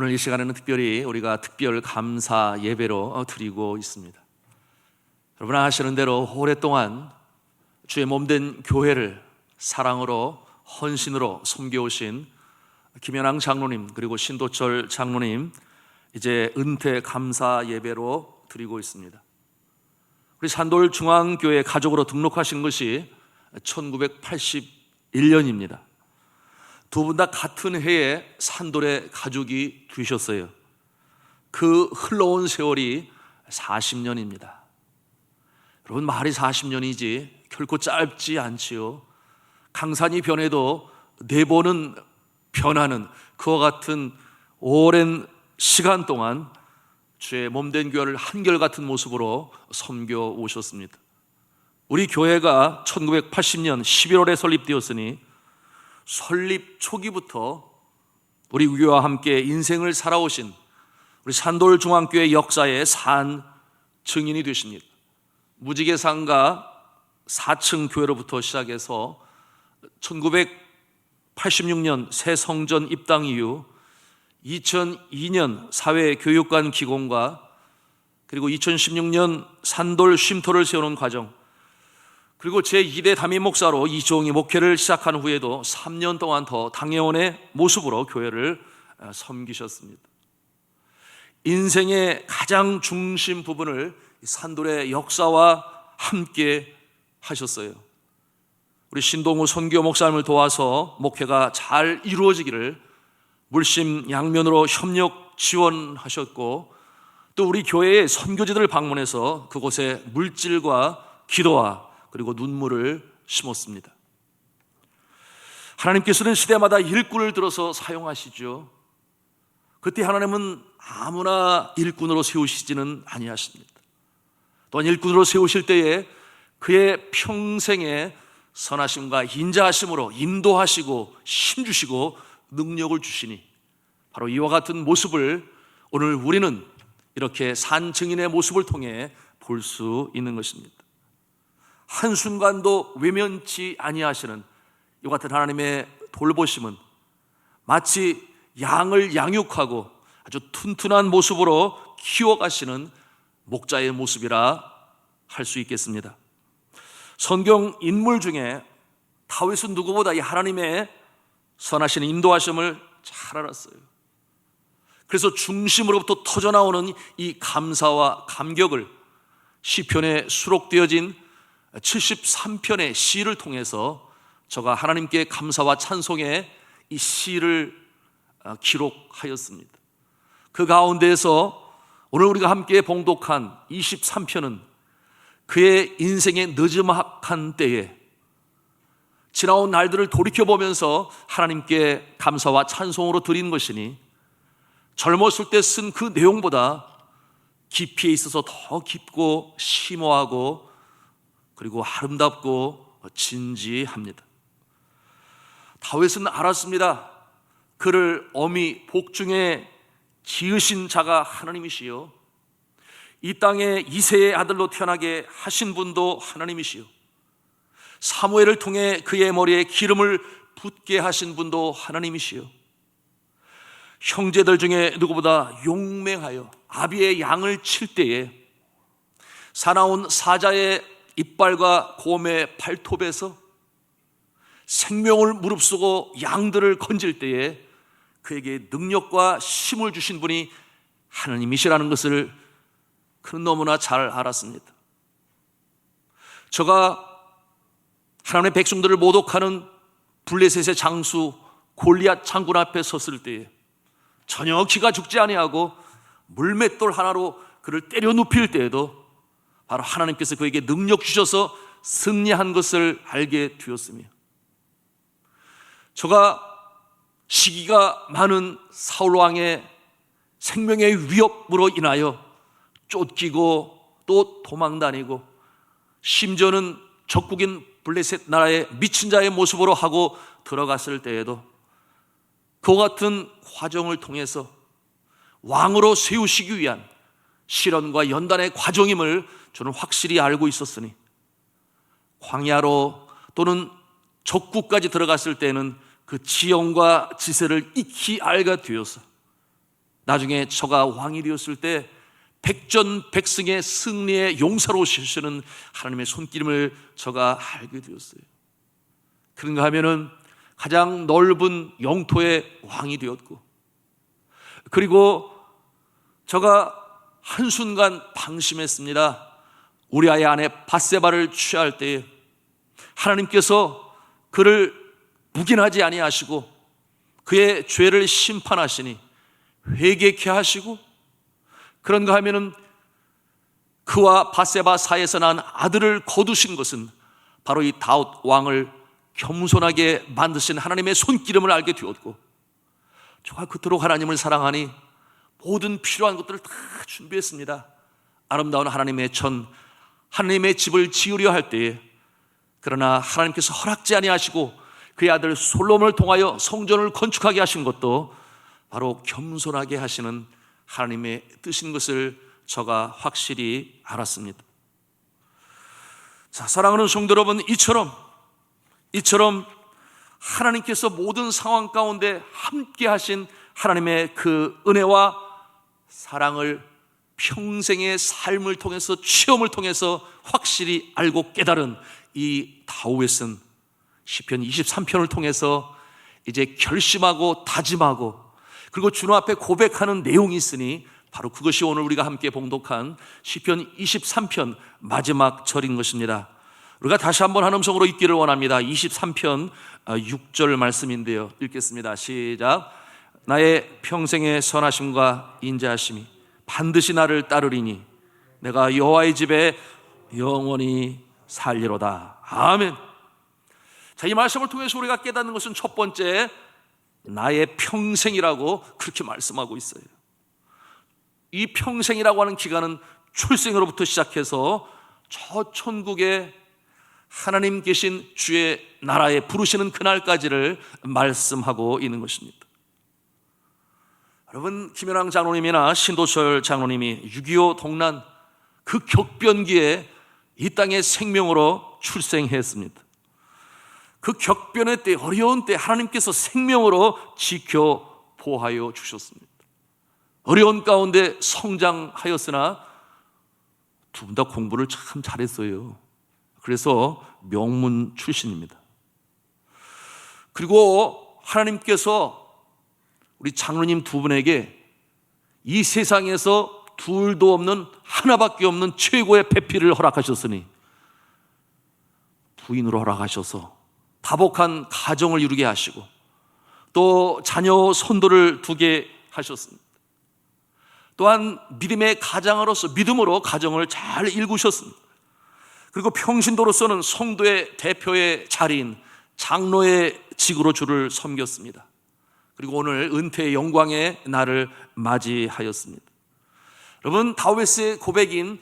오늘 이 시간에는 특별히 우리가 특별 감사 예배로 드리고 있습니다. 여러분 아시는 대로 오랫동안 주의 몸된 교회를 사랑으로 헌신으로 섬겨오신 김연왕 장로님 그리고 신도철 장로님 이제 은퇴 감사 예배로 드리고 있습니다. 우리 산돌 중앙교회 가족으로 등록하신 것이 1981년입니다. 두 분 다 같은 해에 산돌의 가족이 되셨어요. 그 흘러온 세월이 40년입니다. 여러분 말이 40년이지 결코 짧지 않지요. 강산이 변해도 네 번은 변하는 그와 같은 오랜 시간 동안 주의 몸된 교회를 한결같은 모습으로 섬겨 오셨습니다. 우리 교회가 1980년 11월에 설립되었으니 설립 초기부터 우리 교회와 함께 인생을 살아오신 우리 산돌 중앙교회 역사의 산 증인이 되십니다. 무지개상가 4층 교회로부터 시작해서 1986년 새 성전 입당 이후 2002년 사회교육관 기공과 그리고 2016년 산돌 쉼터를 세우는 과정, 그리고 제2대 담임 목사로 이종희 목회를 시작한 후에도 3년 동안 더 당회원의 모습으로 교회를 섬기셨습니다. 인생의 가장 중심 부분을 산돌의 역사와 함께 하셨어요. 우리 신동우 선교 목사님을 도와서 목회가 잘 이루어지기를 물심양면으로 협력 지원하셨고, 또 우리 교회의 선교지들을 방문해서 그곳에 물질과 기도와 그리고 눈물을 심었습니다. 하나님께서는 시대마다 일꾼을 들어서 사용하시죠. 그때 하나님은 아무나 일꾼으로 세우시지는 아니하십니다. 또한 일꾼으로 세우실 때에 그의 평생의 선하심과 인자하심으로 인도하시고 힘주시고 능력을 주시니 바로 이와 같은 모습을 오늘 우리는 이렇게 산 증인의 모습을 통해 볼 수 있는 것입니다. 한순간도 외면치 아니하시는 이 같은 하나님의 돌보심은 마치 양을 양육하고 아주 튼튼한 모습으로 키워가시는 목자의 모습이라 할 수 있겠습니다. 성경 인물 중에 다윗은 누구보다 이 하나님의 선하신 인도하심을 잘 알았어요. 그래서 중심으로부터 터져나오는 이 감사와 감격을 시편에 수록되어진 73편의 시를 통해서 저가 하나님께 감사와 찬송의 이 시를 기록하였습니다. 그 가운데에서 오늘 우리가 함께 봉독한 23편은 그의 인생의 느지막한 때에 지나온 날들을 돌이켜보면서 하나님께 감사와 찬송으로 드린 것이니 젊었을 때 쓴 그 내용보다 깊이에 있어서 더 깊고 심오하고 그리고 아름답고 진지합니다. 다윗은 알았습니다. 그를 어미 복중에 지으신 자가 하나님이시요, 이 땅에 이새의 아들로 태어나게 하신 분도 하나님이시요, 사무엘을 통해 그의 머리에 기름을 붓게 하신 분도 하나님이시요, 형제들 중에 누구보다 용맹하여 아비의 양을 칠 때에 사나운 사자의 이빨과 곰의 발톱에서 생명을 무릅쓰고 양들을 건질 때에 그에게 능력과 힘을 주신 분이 하나님이시라는 것을 그는 너무나 잘 알았습니다. 저가 하나님의 백성들을 모독하는 블레셋의 장수 골리앗 장군 앞에 섰을 때에 전혀 기가 죽지 아니하고 물맷돌 하나로 그를 때려 눕힐 때에도 바로 하나님께서 그에게 능력 주셔서 승리한 것을 알게 되었으며, 저가 시기가 많은 사울왕의 생명의 위협으로 인하여 쫓기고 또 도망다니고 심지어는 적국인 블레셋 나라의 미친 자의 모습으로 하고 들어갔을 때에도 그와 같은 과정을 통해서 왕으로 세우시기 위한 시련과 연단의 과정임을 저는 확실히 알고 있었으니 광야로 또는 적국까지 들어갔을 때는 그 지형과 지세를 익히 알게 되어서 나중에 저가 왕이 되었을 때 백전백승의 승리의 용사로 오시는 하나님의 손길임을 저가 알게 되었어요. 그런가 하면은 가장 넓은 영토의 왕이 되었고, 그리고 저가 한순간 방심했습니다. 우리아의 아내 밧세바를 취할 때에 하나님께서 그를 묵인하지 아니하시고 그의 죄를 심판하시니 회개케 하시고, 그런가 하면은 그와 밧세바 사이에서 난 아들을 거두신 것은 바로 이 다윗 왕을 겸손하게 만드신 하나님의 손기름을 알게 되었고, 저가 그토록 하나님을 사랑하니 모든 필요한 것들을 다 준비했습니다. 아름다운 하나님의 하나님의 집을 지으려 할 때에, 그러나 하나님께서 허락지 아니하시고 그의 아들 솔로몬을 통하여 성전을 건축하게 하신 것도 바로 겸손하게 하시는 하나님의 뜻인 것을 저가 확실히 알았습니다. 자, 사랑하는 성도 여러분, 이처럼 하나님께서 모든 상황 가운데 함께 하신 하나님의 그 은혜와 사랑을 평생의 삶을 통해서, 체험을 통해서 확실히 알고 깨달은 이 다윗은 시편 23편을 통해서 이제 결심하고 다짐하고, 그리고 주님 앞에 고백하는 내용이 있으니 바로 그것이 오늘 우리가 함께 봉독한 시편 23편 마지막 절인 것입니다. 우리가 다시 한번 한 음성으로 읽기를 원합니다. 23편 6절 말씀인데요, 읽겠습니다. 시작. 나의 평생의 선하심과 인자하심이 반드시 나를 따르리니 내가 여호와의 집에 영원히 살리로다. 아멘. 자, 이 말씀을 통해서 우리가 깨닫는 것은 첫 번째, 나의 평생이라고 그렇게 말씀하고 있어요. 이 평생이라고 하는 기간은 출생으로부터 시작해서 저 천국에 하나님 계신 주의 나라에 부르시는 그날까지를 말씀하고 있는 것입니다. 여러분, 김연왕 장로님이나 신도철 장로님이 6.25 동란 그 격변기에 이 땅의 생명으로 출생했습니다. 그 격변의 때, 어려운 때 하나님께서 생명으로 지켜 보호하여 주셨습니다. 어려운 가운데 성장하였으나 두 분 다 공부를 참 잘했어요. 그래서 명문 출신입니다. 그리고 하나님께서 우리 장로님 두 분에게 이 세상에서 둘도 없는, 하나밖에 없는 최고의 배필을 허락하셨으니 부인으로 허락하셔서 다복한 가정을 이루게 하시고 또 자녀 손도를 두게 하셨습니다. 또한 믿음의 가장으로서 믿음으로 가정을 잘 일구셨습니다. 그리고 평신도로서는 성도의 대표의 자리인 장로의 직으로 주를 섬겼습니다. 그리고 오늘 은퇴의 영광의 날을 맞이하였습니다. 여러분, 다윗의 고백인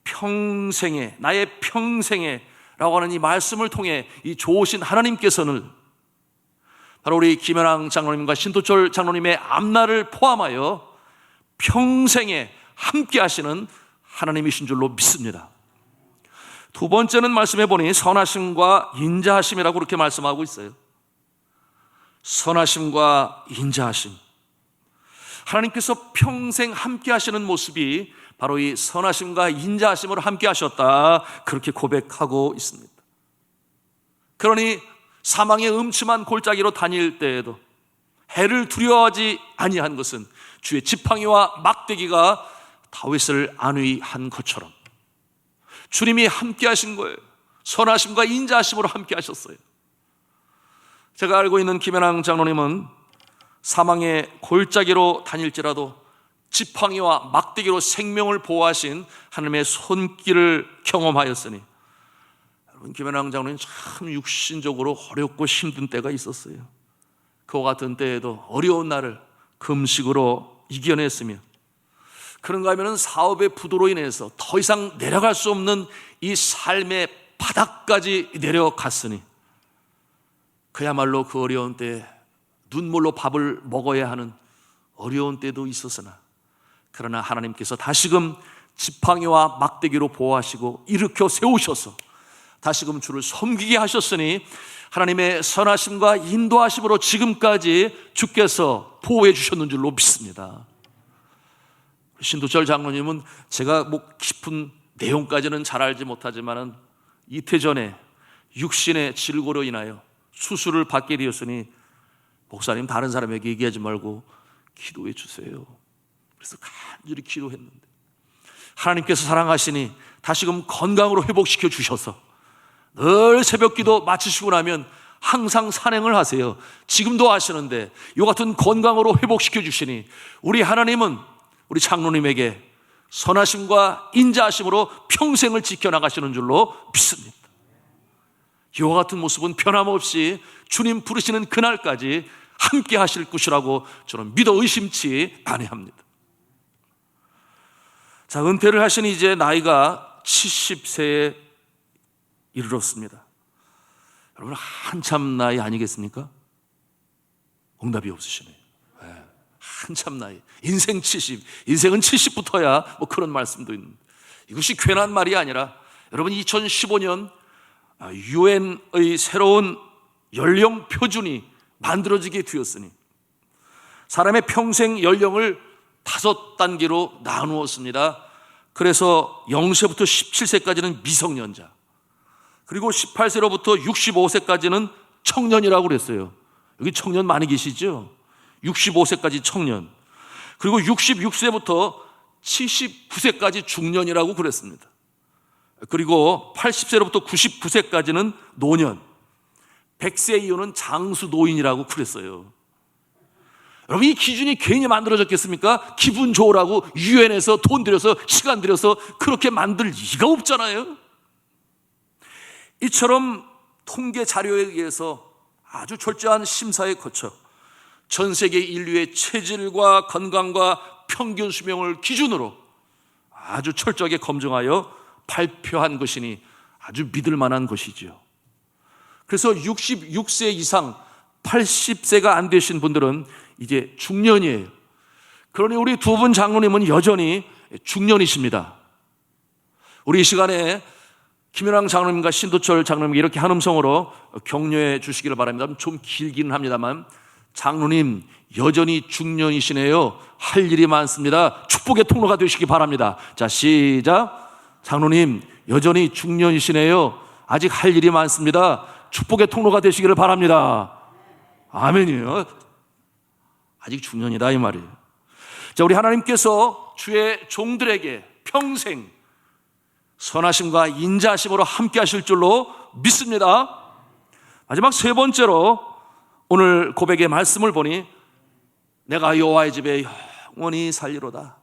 평생에, 나의 평생에 라고 하는 이 말씀을 통해 이 좋으신 하나님께서는 바로 우리 김연왕 장로님과 신도철 장로님의 앞날을 포함하여 평생에 함께 하시는 하나님이신 줄로 믿습니다. 두 번째는 말씀해 보니 선하심과 인자하심이라고 그렇게 말씀하고 있어요. 선하심과 인자하심, 하나님께서 평생 함께 하시는 모습이 바로 이 선하심과 인자하심으로 함께 하셨다, 그렇게 고백하고 있습니다. 그러니 사망의 음침한 골짜기로 다닐 때에도 해를 두려워하지 아니한 것은 주의 지팡이와 막대기가 다윗을 안위한 것처럼 주님이 함께 하신 거예요. 선하심과 인자하심으로 함께 하셨어요. 제가 알고 있는 김연왕 장로님은 사망의 골짜기로 다닐지라도 지팡이와 막대기로 생명을 보호하신 하나님의 손길을 경험하였으니, 여러분, 김연왕 장로님 참 육신적으로 어렵고 힘든 때가 있었어요. 그와 같은 때에도 어려운 날을 금식으로 이겨냈으며, 그런가 하면 사업의 부도로 인해서 더 이상 내려갈 수 없는 이 삶의 바닥까지 내려갔으니, 그야말로 그 어려운 때 눈물로 밥을 먹어야 하는 어려운 때도 있었으나, 그러나 하나님께서 다시금 지팡이와 막대기로 보호하시고 일으켜 세우셔서 다시금 주를 섬기게 하셨으니 하나님의 선하심과 인도하심으로 지금까지 주께서 보호해 주셨는 줄로 믿습니다. 신도철 장로님은 제가 뭐 깊은 내용까지는 잘 알지 못하지만은 이태 전에 육신의 질고로 인하여 수술을 받게 되었으니 목사님 다른 사람에게 얘기하지 말고 기도해 주세요. 그래서 간절히 기도했는데 하나님께서 사랑하시니 다시금 건강으로 회복시켜 주셔서 늘 새벽 기도 마치시고 나면 항상 산행을 하세요. 지금도 하시는데 이 같은 건강으로 회복시켜 주시니 우리 하나님은 우리 장로님에게 선하심과 인자하심으로 평생을 지켜나가시는 줄로 믿습니다. 이와 같은 모습은 변함없이 주님 부르시는 그날까지 함께 하실 것이라고 저는 믿어 의심치 아니합니다. 자, 은퇴를 하시니 이제 나이가 70세에 이르렀습니다. 여러분 한참 나이 아니겠습니까? 응답이 없으시네요. 네, 한참 나이. 인생 70, 인생은 70부터야 뭐 그런 말씀도 있는데 이것이 괜한 말이 아니라 여러분 2015년 유엔의 새로운 연령 표준이 만들어지게 되었으니 사람의 평생 연령을 5단계로 나누었습니다. 그래서 0세부터 17세까지는 미성년자, 그리고 18세로부터 65세까지는 청년이라고 그랬어요. 여기 청년 많이 계시죠? 65세까지 청년, 그리고 66세부터 79세까지 중년이라고 그랬습니다. 그리고 80세로부터 99세까지는 노년, 100세 이후는 장수 노인이라고 그랬어요. 여러분 이 기준이 괜히 만들어졌겠습니까? 기분 좋으라고 유엔에서 돈 들여서 시간 들여서 그렇게 만들 리가 없잖아요. 이처럼 통계 자료에 의해서 아주 철저한 심사에 거쳐 전 세계 인류의 체질과 건강과 평균 수명을 기준으로 아주 철저하게 검증하여 발표한 것이니 아주 믿을 만한 것이죠. 그래서 66세 이상 80세가 안 되신 분들은 이제 중년이에요. 그러니 우리 두 분 장로님은 여전히 중년이십니다. 우리 이 시간에 김연왕 장로님과 신도철 장로님께 이렇게 한 음성으로 격려해 주시기를 바랍니다. 좀 길기는 합니다만 장로님 여전히 중년이시네요. 할 일이 많습니다. 축복의 통로가 되시기 바랍니다. 자, 시작. 장로님 여전히 중년이시네요. 아직 할 일이 많습니다. 축복의 통로가 되시기를 바랍니다. 아멘이요. 아직 중년이다 이 말이에요. 자, 우리 하나님께서 주의 종들에게 평생 선하심과 인자하심으로 함께 하실 줄로 믿습니다. 마지막 세 번째로 오늘 고백의 말씀을 보니 내가 여호와의 집에 영원히 살리로다,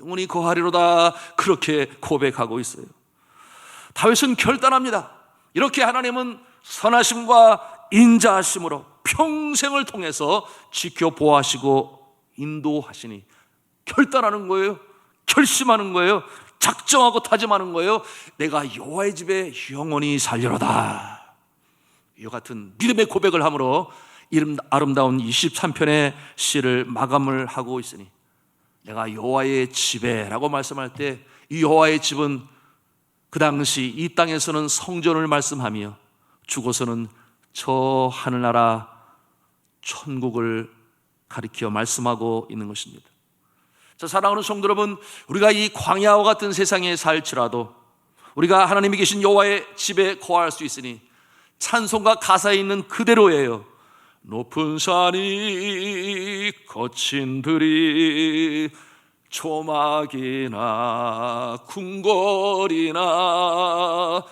영원히 거하리로다, 그렇게 고백하고 있어요. 다윗은 결단합니다. 이렇게 하나님은 선하심과 인자하심으로 평생을 통해서 지켜 보호하시고 인도하시니 결단하는 거예요. 결심하는 거예요. 작정하고 다짐하는 거예요. 내가 여호와의 집에 영원히 살리로다. 이와 같은 믿음의 고백을 함으로 아름다운 23편의 시를 마감을 하고 있으니 내가 여호와의 집에 라고 말씀할 때 이 여호와의 집은 그 당시 이 땅에서는 성전을 말씀하며 죽어서는 저 하늘나라 천국을 가리켜 말씀하고 있는 것입니다. 자, 사랑하는 성도 여러분, 우리가 이 광야와 같은 세상에 살지라도 우리가 하나님이 계신 여호와의 집에 거할 수 있으니 찬송과 가사에 있는 그대로예요. 높은 산이 거친 들이 초막이나 궁궐이나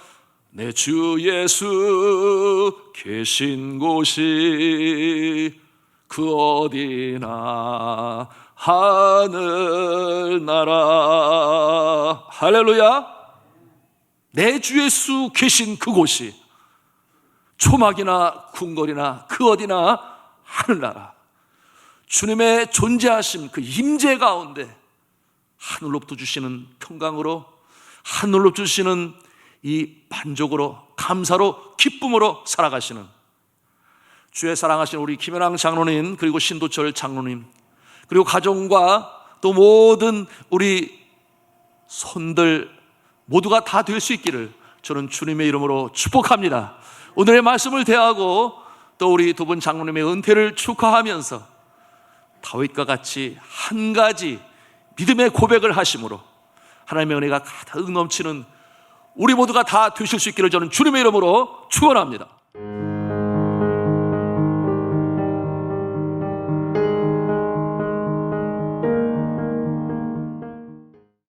내 주 예수 계신 곳이 그 어디나 하늘나라. 할렐루야. 내 주 예수 계신 그곳이 초막이나 궁궐이나 그 어디나 하늘나라. 주님의 존재하심 그 임재 가운데 하늘로부터 주시는 평강으로, 하늘로부터 주시는 이 만족으로, 감사로, 기쁨으로 살아가시는 주의 사랑하시는 우리 김연왕 장로님, 그리고 신도철 장로님, 그리고 가정과 또 모든 우리 손들 모두가 다 될 수 있기를 저는 주님의 이름으로 축복합니다. 오늘의 말씀을 대하고 또 우리 두 분 장로님의 은퇴를 축하하면서 다윗과 같이 한 가지 믿음의 고백을 하심으로 하나님의 은혜가 가득 넘치는 우리 모두가 다 되실 수 있기를 저는 주님의 이름으로 축원합니다.